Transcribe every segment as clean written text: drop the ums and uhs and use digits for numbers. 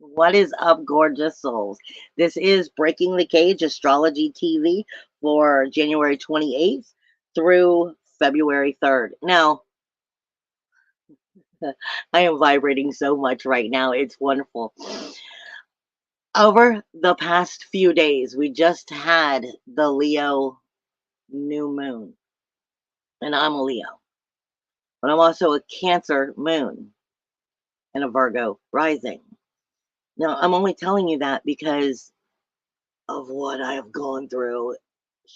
What is up, gorgeous souls? This is Breaking the Cage Astrology TV for January 28th through February 3rd. Now, I am vibrating so much right now. It's wonderful. Over the past few days, we just had the Leo new moon, and I'm a Leo, but I'm also a Cancer moon and a Virgo rising. Now, I'm only telling you that because of what I have gone through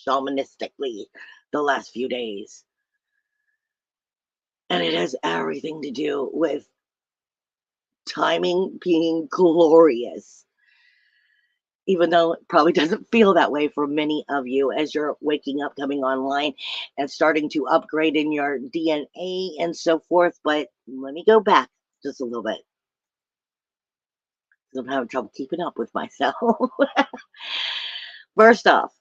shamanistically the last few days. And it has everything to do with timing being glorious, even though it probably doesn't feel that way for many of you as you're waking up, coming online, and starting to upgrade in your DNA and so forth. But let me go back just a little bit because I'm having trouble keeping up with myself. First off,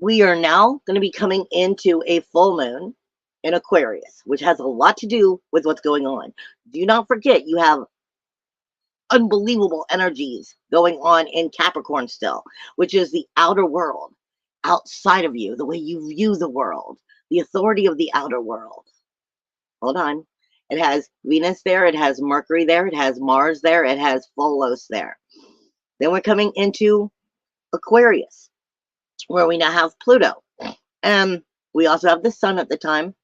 we are now going to be coming into a full moon in Aquarius, which has a lot to do with what's going on. Do not forget, you have unbelievable energies going on in Capricorn still, which is the outer world, outside of you, the way you view the world, the authority of the outer world. Hold on. It has Venus there, it has Mercury there, it has Mars there, it has Pholos there. Then we're coming into Aquarius, where we now have Pluto. And we also have the sun at the time.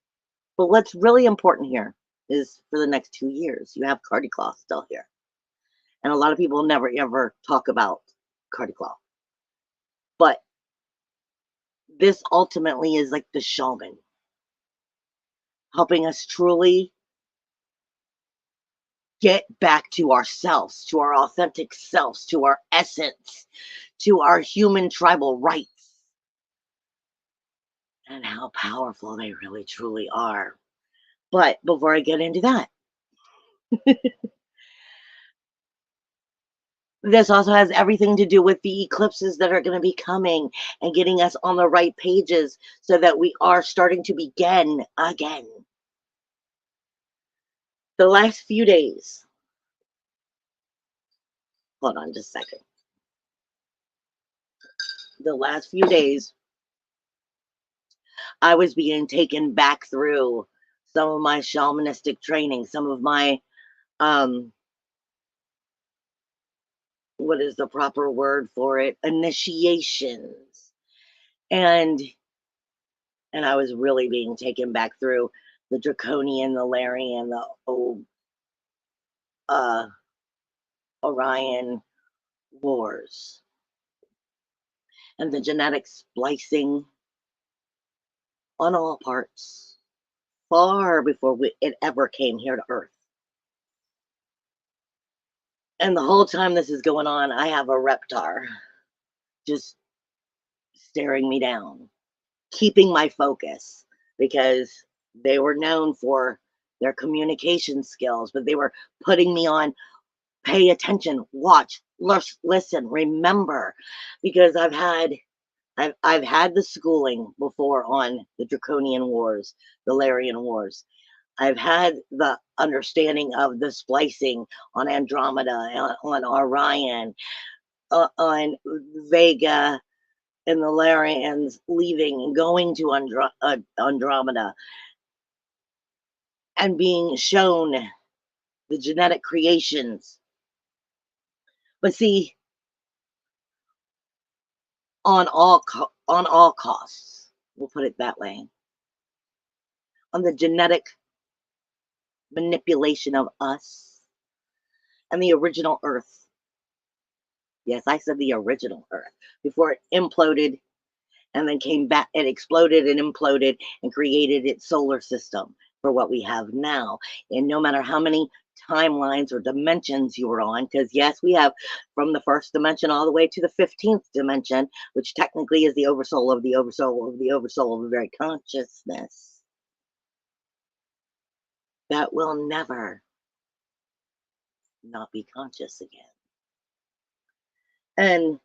But what's really important here is for the next 2 years, you have Cardi-Claw still here. And a lot of people never ever talk about Cardi-Claw. But this ultimately is like the shaman, helping us truly get back to ourselves, to our authentic selves, to our essence, to our human tribal rights, and how powerful they really truly are. But before I get into that, this also has everything to do with the eclipses that are going to be coming and getting us on the right pages so that we are starting to begin again. The last few days, hold on just a second. The last few days, I was being taken back through some of my shamanistic training, some of my, what is the proper word for it? Initiations. And I was really being taken back through the Draconian, the Larian, the Orion wars, and the genetic splicing on all parts, far before it ever came here to Earth. And the whole time this is going on, I have a reptar just staring me down, keeping my focus, because they were known for their communication skills, but they were putting me on pay attention, watch, listen, remember, because I've had the schooling before on the Draconian Wars, the Larian Wars. I've had the understanding of the splicing on Andromeda, on Orion, on Vega, and the Larians leaving and going to Andromeda and being shown the genetic creations. But see, on all costs, we'll put it that way, on the genetic manipulation of us and the original Earth. Yes, I said the original Earth before it imploded and then came back. It exploded and imploded and created its solar system for what we have now. And no matter how many timelines or dimensions you were on, because yes, we have from the first dimension all the way to the 15th dimension, which technically is the oversoul of the oversoul of the oversoul of the very consciousness that will never not be conscious again. And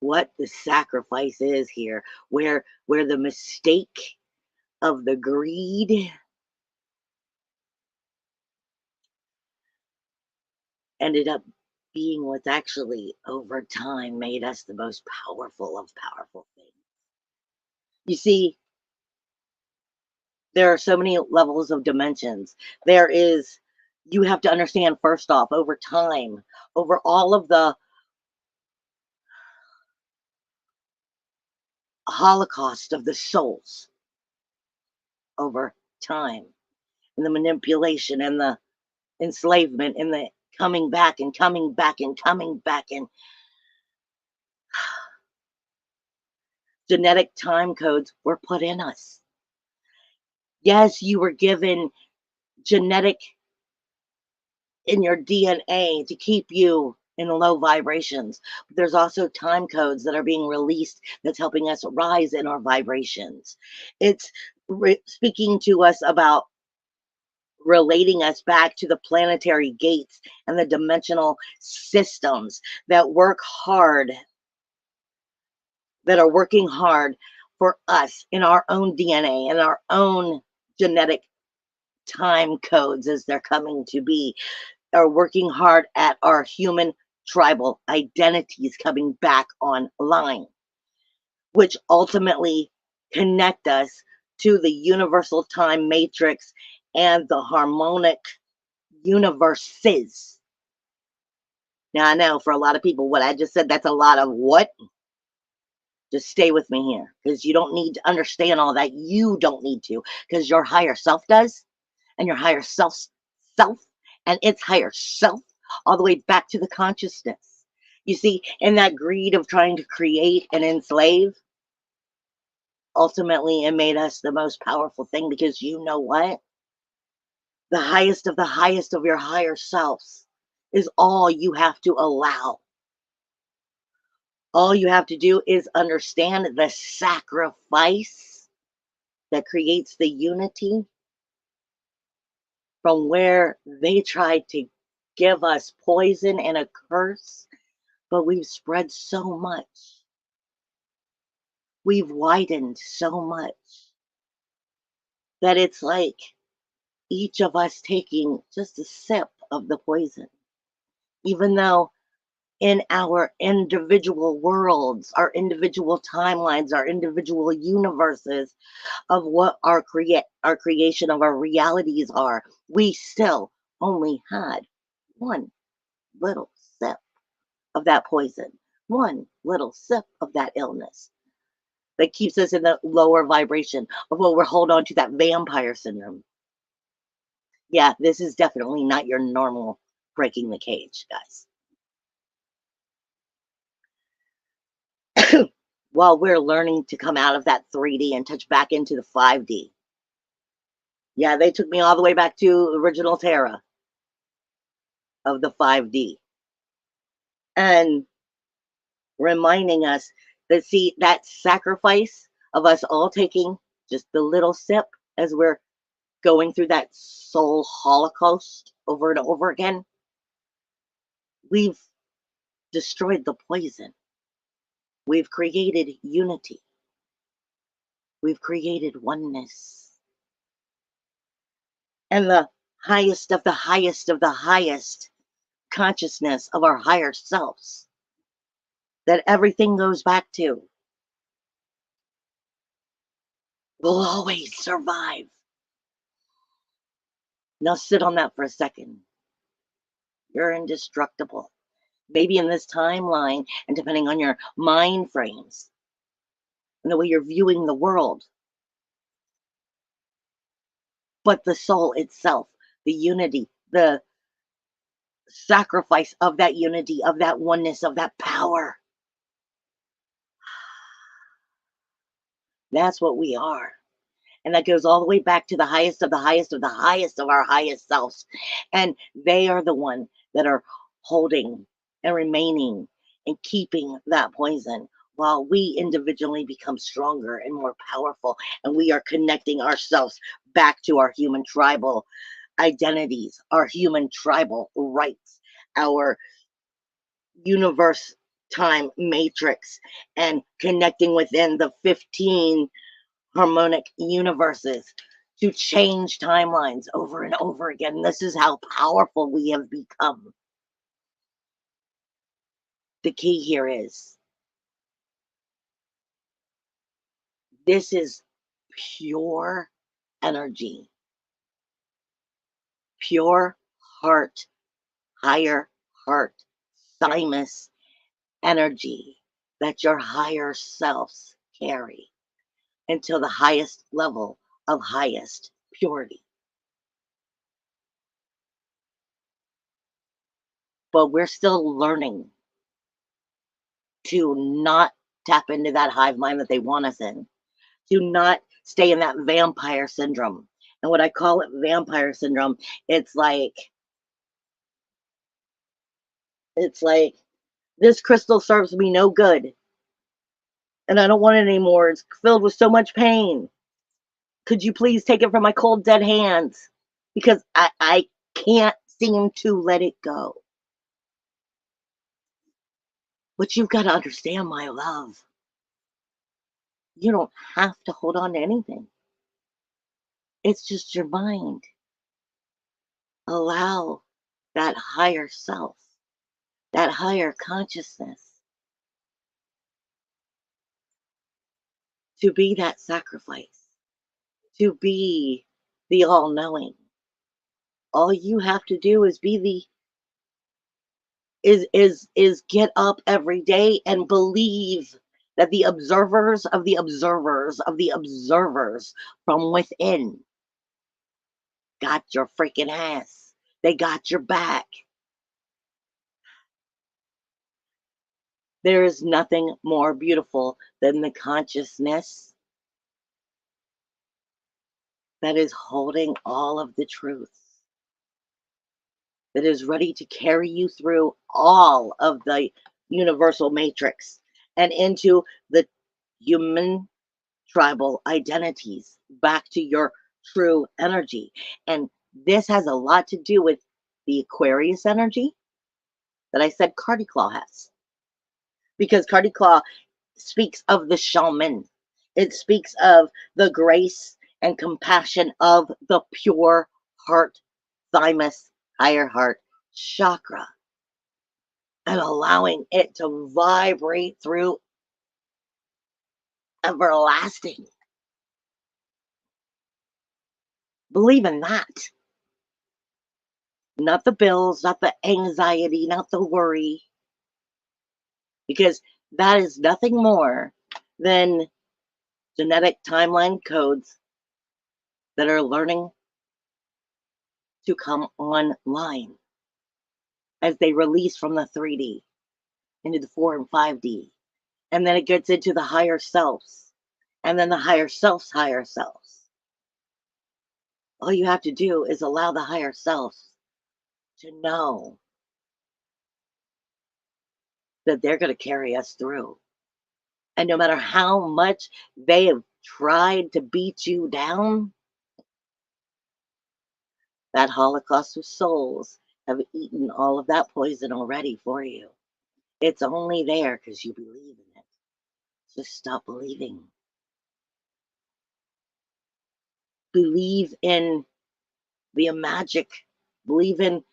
what the sacrifice is here, where the mistake of the greed ended up being what's actually over time made us the most powerful of powerful things. You see, there are so many levels of dimensions. There is, you have to understand first off, over time, over all of the holocaust of the souls over time, and the manipulation and the enslavement and the coming back and coming back and coming back, and genetic time codes were put in us. Yes, you were given genetic in your DNA to keep you in low vibrations. But there's also time codes that are being released that's helping us rise in our vibrations. It's speaking to us about relating us back to the planetary gates and the dimensional systems that work hard, that are working hard for us in our own DNA and our own genetic time codes as they're coming to be, are working hard at our human tribal identities coming back online, which ultimately connect us to the universal time matrix and the harmonic universes. Now, I know for a lot of people, what I just said, that's a lot of what? Just stay with me here, because you don't need to understand all that. You don't need to, because your higher self does, and your higher self and its higher self, all the way back to the consciousness. You see, in that greed of trying to create and enslave, ultimately it made us the most powerful thing, because you know what? The highest of your higher selves is all you have to allow. All you have to do is understand the sacrifice that creates the unity from where they tried to give us poison and a curse, but we've spread so much. We've widened so much that it's like each of us taking just a sip of the poison, even though in our individual worlds, our individual timelines, our individual universes of what our creation of our realities are, we still only had one little sip of that poison, one little sip of that illness that keeps us in the lower vibration of what we're hold on to, that vampire syndrome. Yeah, this is definitely not your normal breaking the cage, guys. While we're learning to come out of that 3D and touch back into the 5D. Yeah, they took me all the way back to original Terra of the 5D. And reminding us that, see, that sacrifice of us all taking just the little sip as we're going through that soul holocaust over and over again, we've destroyed the poison. We've created unity. We've created oneness. And the highest of the highest of the highest consciousness of our higher selves that everything goes back to will always survive. Now sit on that for a second. You're indestructible. Maybe in this timeline, and depending on your mind frames and the way you're viewing the world, but the soul itself, the unity, the sacrifice of that unity, of that oneness, of that power, that's what we are. And that goes all the way back to the highest of the highest of the highest of our highest selves. And they are the one that are holding and remaining and keeping that poison, while we individually become stronger and more powerful. And we are connecting ourselves back to our human tribal identities, our human tribal rights, our universe time matrix, and connecting within the 15 harmonic universes to change timelines over and over again. This is how powerful we have become. the key here is this is pure energy, pure heart, higher heart, thymus energy that your higher selves carry into the highest level of highest purity. But we're still learning to not tap into that hive mind that they want us in, to not stay in that vampire syndrome. And what I call it vampire syndrome, it's like it's like this crystal serves me no good and I don't want it anymore. It's filled with so much pain. Could you please take it from my cold dead hands? Because I can't seem to let it go. But you've got to understand, my love, you don't have to hold on to anything. It's just your mind. Allow that higher self, that higher consciousness to be that sacrifice, to be the all-knowing. All you have to do is be the is get up every day and believe that the observers of the observers of the observers from within got your freaking ass. They got your back. There is nothing more beautiful than the consciousness that is holding all of the truths, that is ready to carry you through all of the universal matrix and into the human tribal identities, back to your true energy. And this has a lot to do with the Aquarius energy that I said Cardi Claw has. Because Cardi Claw speaks of the shaman. It speaks of the grace and compassion of the pure heart, thymus, higher heart chakra, and allowing it to vibrate through everlasting. Believe in that. Not the bills, not the anxiety, not the worry, because that is nothing more than genetic timeline codes that are learning to come online as they release from the 3D into the 4 and 5D. And then it gets into the higher selves, and then the higher selves, higher selves. All you have to do is allow the higher selves to know that they're going to carry us through. And no matter how much they have tried to beat you down, that Holocaust of souls have eaten all of that poison already for you. It's only there because you believe in it. So stop believing. Believe in the magic. Believe in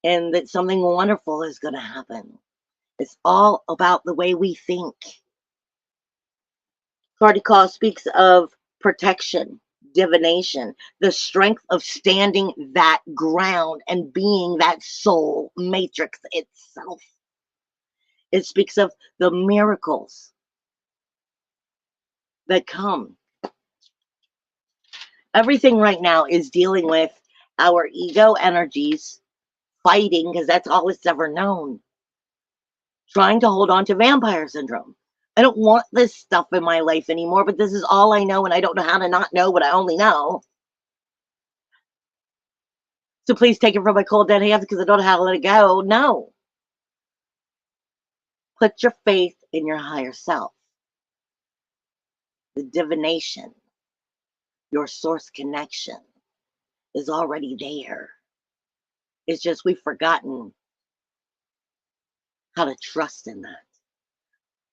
that something wonderful is going to happen. It's all about the way we think. Article speaks of protection, divination, the strength of standing that ground and being that soul matrix itself. It speaks of the miracles that come. Everything right now is dealing with our ego energies fighting, because that's all it's ever known, trying to hold on to vampire syndrome. I don't want this stuff in my life anymore, but this is all I know, and I don't know how to not know what I only know. So please take it from my cold dead hands because I don't know how to let it go. No. Put your faith in your higher self. The divination, your source connection is already there. It's just we've forgotten how to trust in that.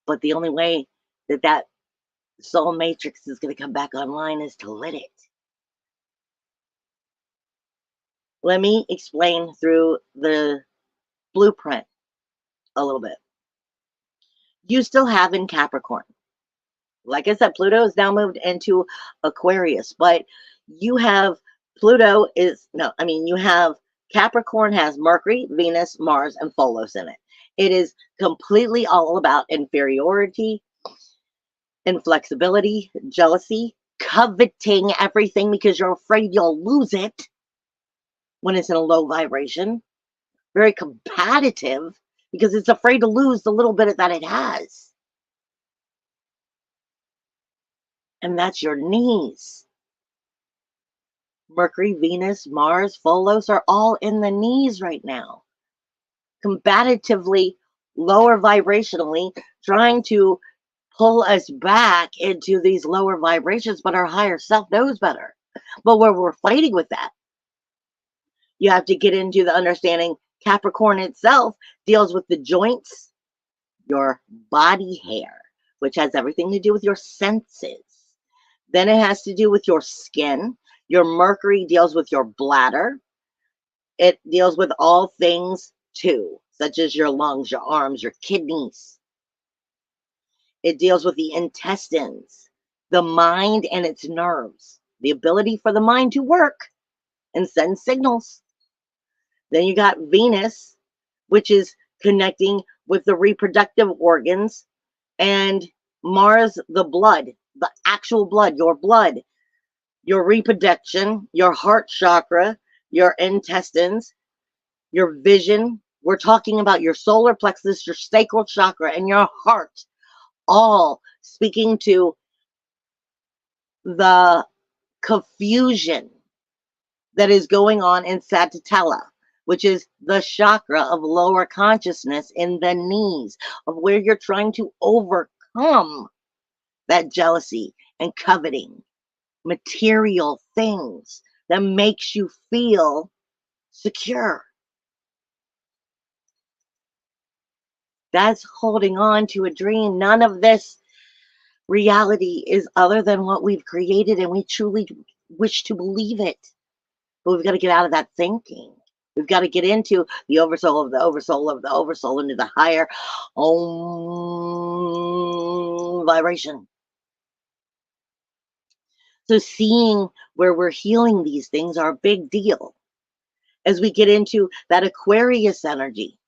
But the only way that that soul matrix is going to come back online is to let it. Let me explain through the blueprint a little bit. you still have in Capricorn. Like I said, Pluto is now moved into Aquarius, but you have Pluto is, no, I mean, you have Capricorn has Mercury, Venus, Mars, and Pholos in it. It is completely all about inferiority, inflexibility, jealousy, coveting everything because you're afraid you'll lose it when it's in a low vibration. Very competitive because it's afraid to lose the little bit that it has. And that's your knees. Mercury, Venus, Mars, Pholos are all in the knees right now. Combatively, lower vibrationally, trying to pull us back into these lower vibrations, but our higher self knows better. But where we're fighting with that, you have to get into the understanding Capricorn itself deals with the joints, your body hair, which has everything to do with your senses. Then it has to do with your skin. Your Mercury deals with your bladder. It deals with all things too, such as your lungs, your arms, your kidneys. It deals with the intestines, the mind and its nerves, the ability for the mind to work and send signals. Then you got Venus, which is connecting with the reproductive organs, and Mars, the blood, the actual blood, your reproduction, your heart chakra, your intestines, your vision. We're talking about your solar plexus, your sacral chakra, and your heart, all speaking to the confusion that is going on in Sagittala, which is the chakra of lower consciousness in the knees, of where you're trying to overcome that jealousy and coveting material things that makes you feel secure. That's holding on to a dream. None of this reality is other than what we've created, and we truly wish to believe it. But we've got to get out of that thinking. We've got to get into the oversoul of the oversoul of the oversoul, into the higher vibration. So seeing where we're healing these things are a big deal. As we get into that Aquarius energy,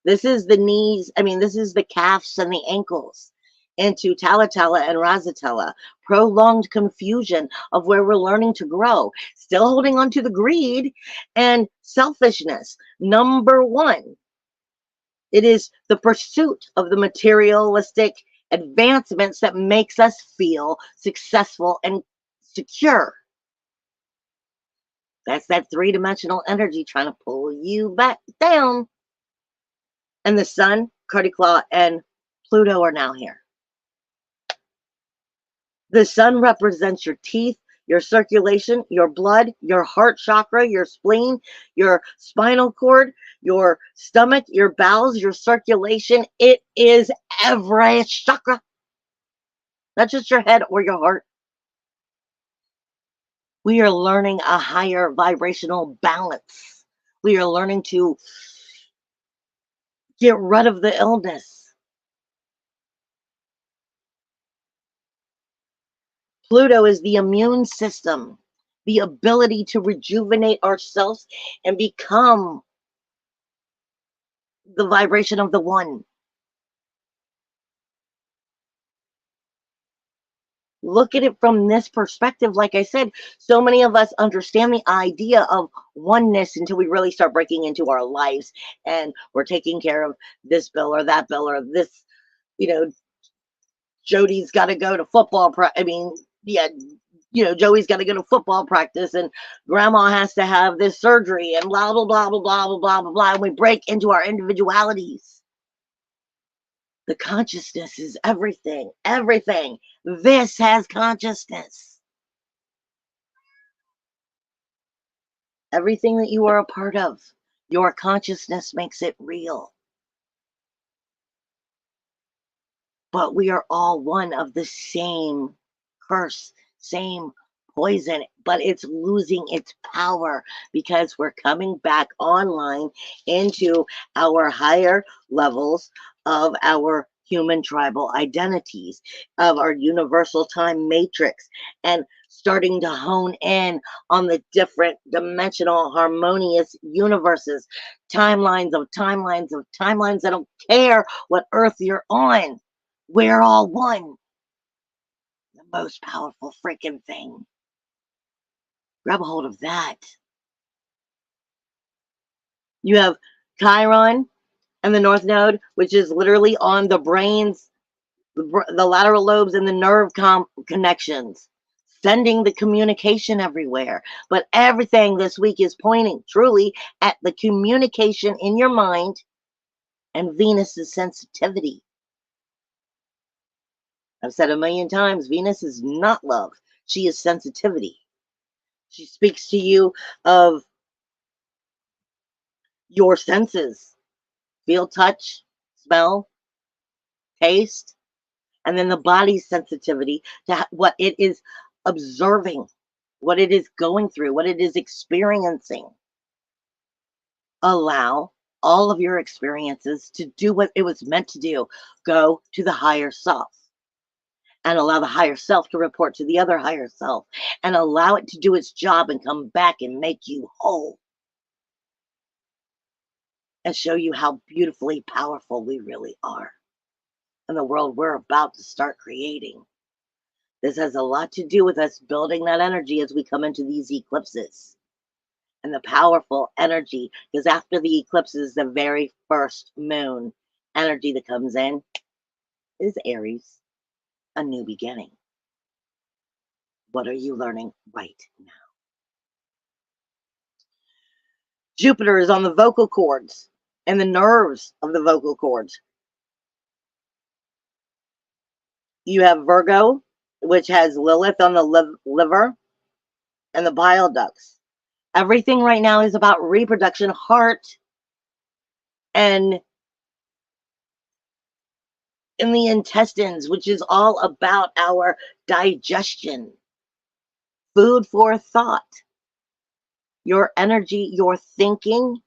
this is the knees, this is the calves and the ankles, into Talatala and Razatala, prolonged confusion of where we're learning to grow, still holding on to the greed and selfishness. Number one, it is the pursuit of the materialistic advancements that makes us feel successful and secure. That's that three-dimensional energy trying to pull you back down. And the sun, Cardi-Claw, and Pluto are now here. The sun represents your teeth, your circulation, your blood, your heart chakra, your spleen, your spinal cord, your stomach, your bowels, your circulation. It is every chakra, not just your head or your heart. We are learning a higher vibrational balance. We are learning to get rid of the illness. Pluto is the immune system, the ability to rejuvenate ourselves and become the vibration of the one. Look at it from this perspective. Like I said, so many of us understand the idea of oneness until we really start breaking into our lives and we're taking care of this bill or that bill or this, Jody's got to go to football. Joey's got to go to football practice and grandma has to have this surgery and blah, blah, blah, blah, blah, blah, blah, blah, blah. And we break into our individualities. The consciousness is everything. Everything. This has consciousness. Everything that you are a part of, your consciousness makes it real. But we are all one of the same curse, same poison, but it's losing its power because we're coming back online into our higher levels of our human tribal identities, of our universal time matrix, and starting to hone in on the different dimensional harmonious universes, timelines of timelines of timelines. I don't care what earth you're on. We're all one. The most powerful freaking thing. Grab a hold of that. You have Chiron and the North Node, which is literally on the brain's, the lateral lobes and the nerve connections, sending the communication everywhere. But everything this week is pointing truly at the communication in your mind and Venus's sensitivity. I've said a million times, Venus is not love. She is sensitivity. She speaks to you of your senses. Feel, touch, smell, taste, and then the body's sensitivity to what it is observing, what it is going through, what it is experiencing. Allow all of your experiences to do what it was meant to do. Go to the higher self and allow the higher self to report to the other higher self and allow it to do its job and come back and make you whole and show you how beautifully powerful we really are and the world we're about to start creating. This has a lot to do with us building that energy as we come into these eclipses and the powerful energy, because after the eclipses, the very first moon energy that comes in is Aries, a new beginning. What are you learning right now? Jupiter is on the vocal cords and the nerves of the vocal cords. You have Virgo, which has Lilith on the liver and the bile ducts. Everything right now is about reproduction, heart, and in the intestines, which is all about our digestion. Food for thought. Your energy, your thinking,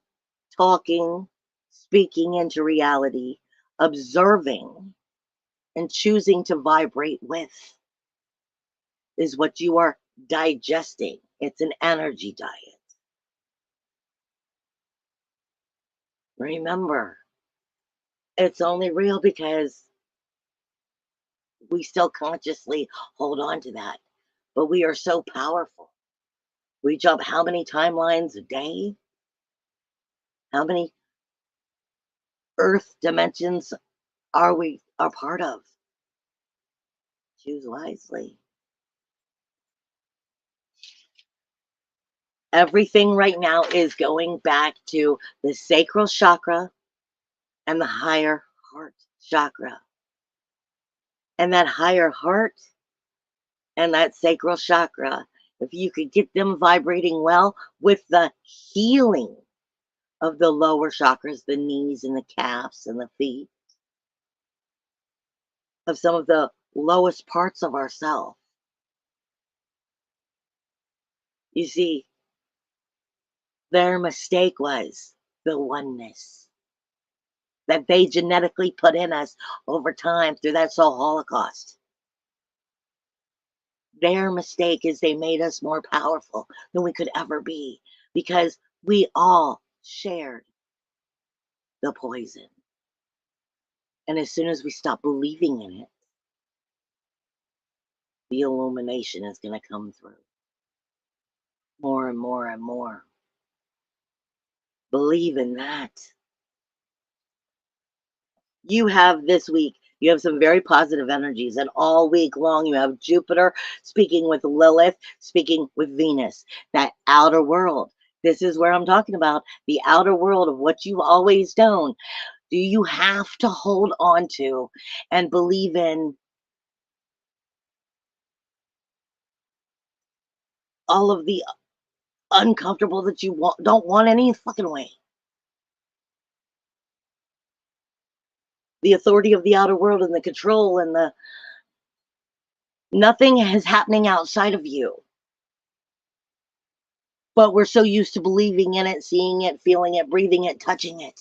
talking, speaking into reality, observing, and choosing to vibrate with is what you are digesting. It's an energy diet. Remember, it's only real because we still consciously hold on to that. But we are so powerful. We jump how many timelines a day? How many earth dimensions are we a part of? Choose wisely. Everything right now is going back to the sacral chakra and the higher heart chakra. And that higher heart and that sacral chakra, if you could get them vibrating well with the healing of the lower chakras, the knees and the calves and the feet, of some of the lowest parts of ourselves. You see, their mistake was the oneness that they genetically put in us over time through that soul holocaust. Their mistake is they made us more powerful than we could ever be because we all shared the poison. And as soon as we stop believing in it, the illumination is going to come through more and more and more. Believe in that. You have this week, you have some very positive energies, and all week long you have Jupiter speaking with Lilith, speaking with Venus, that outer world. This is where I'm talking about the outer world of what you've always known. Do you have to hold on to and believe in all of the uncomfortable that you don't want any fucking way? The authority of the outer world and the control and the nothing is happening outside of you. But we're so used to believing in it, seeing it, feeling it, breathing it, touching it.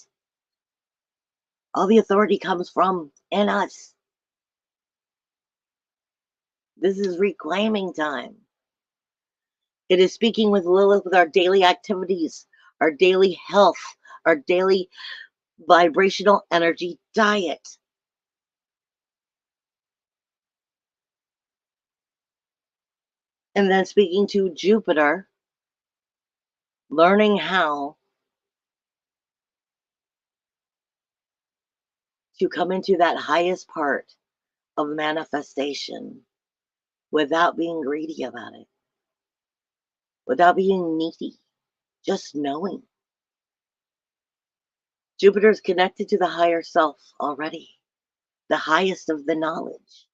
All the authority comes from in us. This is reclaiming time. It is speaking with Lilith with our daily activities, our daily health, our daily vibrational energy diet. And then speaking to Jupiter, learning how to come into that highest part of manifestation without being greedy about it, without being needy, just knowing. Jupiter is connected to the higher self already, the highest of the knowledge,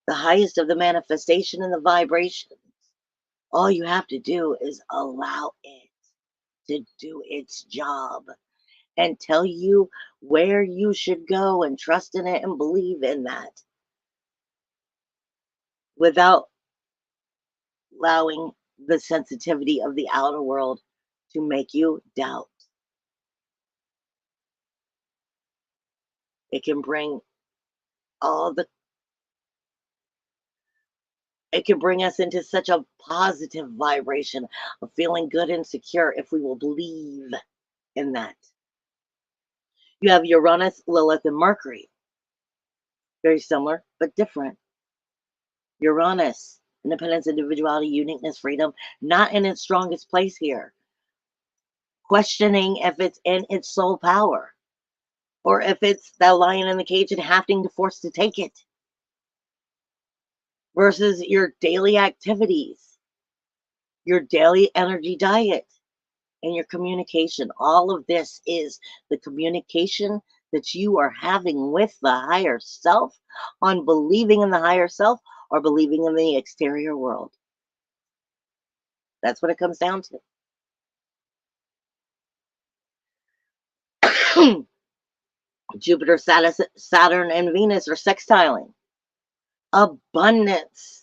the highest of the manifestation and the vibrations. All you have to do is allow it to do its job and tell you where you should go and trust in it and believe in that without allowing the sensitivity of the outer world to make you doubt. It can bring all the it can bring us into such a positive vibration of feeling good and secure if we will believe in that. You have Uranus, Lilith, and Mercury. Very similar, but different. Uranus, independence, individuality, uniqueness, freedom, not in its strongest place here. Questioning if it's in its soul power or if it's that lion in the cage and having to force to take it versus your daily activities, your daily energy diet, and your communication. All of this is the communication that you are having with the higher self on believing in the higher self or believing in the exterior world. That's what it comes down to. Jupiter, Saturn, and Venus are sextiling. Abundance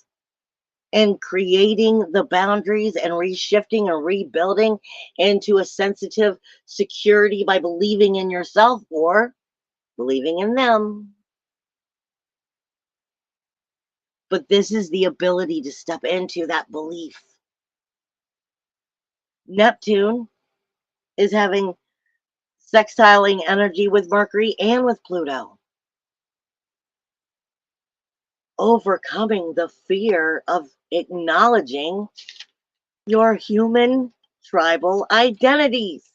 and creating the boundaries and reshifting and rebuilding into a sensitive security by believing in yourself or believing in them. But this is the ability to step into that belief. Neptune is having sextiling energy with Mercury and with Pluto. Overcoming the fear of acknowledging your human tribal identities.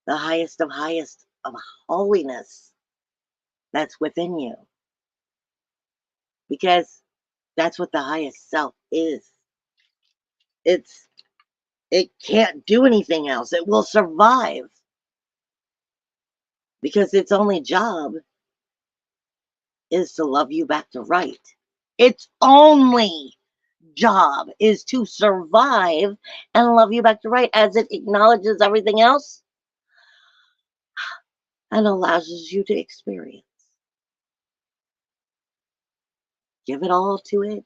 The highest of holiness that's within you. Because that's what the highest self is. It can't do anything else. It will survive. Because its only job is to love you back to right. Its only job is to survive and love you back to right as it acknowledges everything else and allows you to experience. Give it all to it.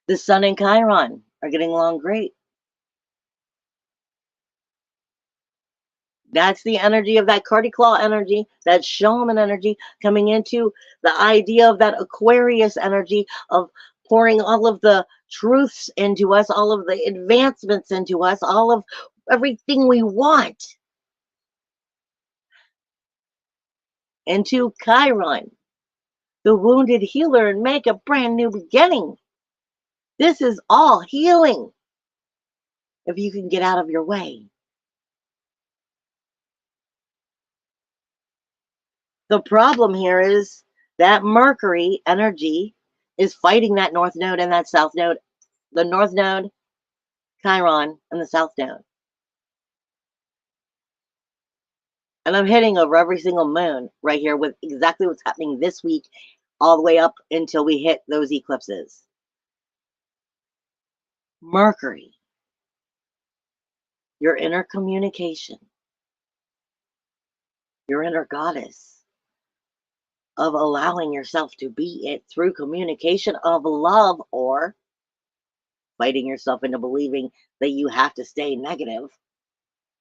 The Sun and Chiron are getting along great. That's the energy of that Cardi Claw energy, that Shaman energy coming into the idea of that Aquarius energy of pouring all of the truths into us, all of the advancements into us, all of everything we want into Chiron, the wounded healer, and make a brand new beginning. This is all healing if you can get out of your way. The problem here is that Mercury energy is fighting that north node and that south node, the north node, Chiron, and the south node. And I'm hitting over every single moon right here with exactly what's happening this week, all the way up until we hit those eclipses. Mercury, your inner communication, your inner goddess, of allowing yourself to be it through communication of love or fighting yourself into believing that you have to stay negative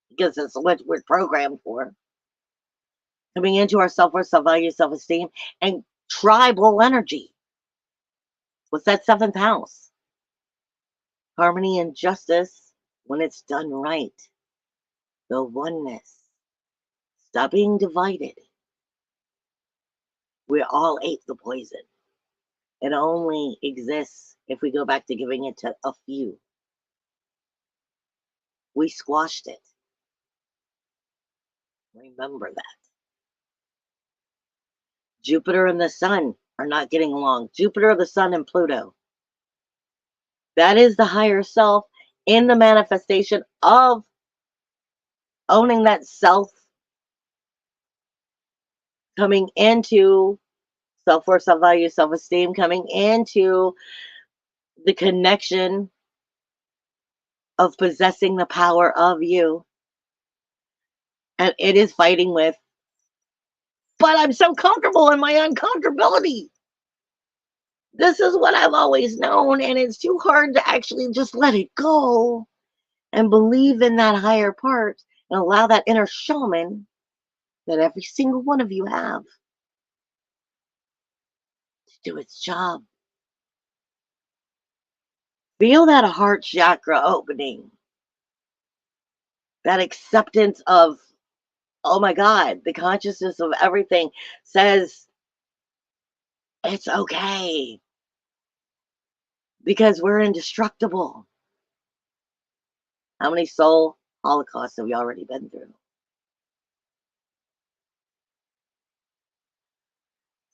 because that's what we're programmed for. Coming into our self-worth, self-value, self-esteem, and tribal energy. What's that seventh house? Harmony and justice when it's done right. The oneness. Stop being divided. We all ate the poison. It only exists if we go back to giving it to a few. We squashed it. Remember that. Jupiter and the sun are not getting along. Jupiter, the sun, and Pluto. That is the higher self in the manifestation of owning that self, coming into self-worth, self-value, self-esteem, coming into the connection of possessing the power of you. And it is fighting with, but I'm so comfortable in my uncomfortability. This is what I've always known, and it's too hard to actually just let it go and believe in that higher part and allow that inner shaman that every single one of you have to do its job. Feel that heart chakra opening, that acceptance of, oh my God, the consciousness of everything says it's okay because we're indestructible. How many soul holocausts have you already been through?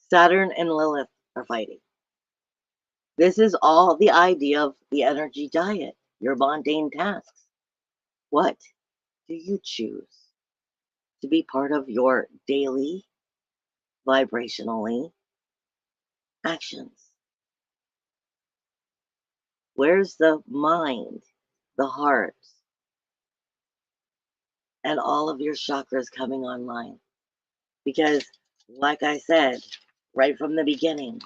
Saturn and Lilith are fighting. This is all the idea of the energy diet, your mundane tasks. What do you choose to be part of your daily vibrationally actions? Where's the mind, the heart, and all of your chakras coming online? Because, like I said, right from the beginning,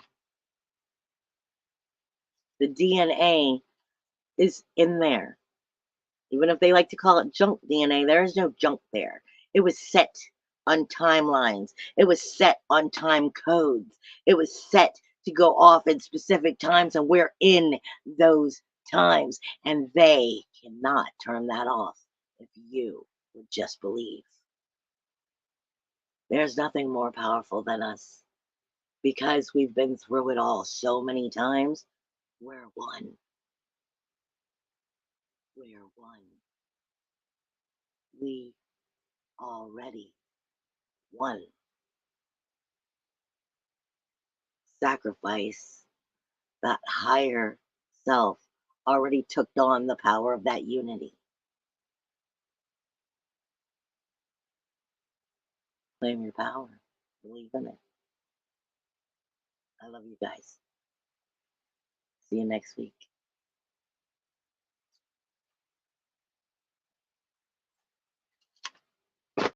the DNA is in there. Even if they like to call it junk DNA, there is no junk there. It was set on timelines. It was set on time codes. It was set to go off at specific times, and we're in those times. And they cannot turn that off if you would just believe. There's nothing more powerful than us. Because we've been through it all so many times, we're one. We're one. We already won. Sacrifice, that higher self already took on the power of that unity. Claim your power. Believe in it. I love you guys. See you next week.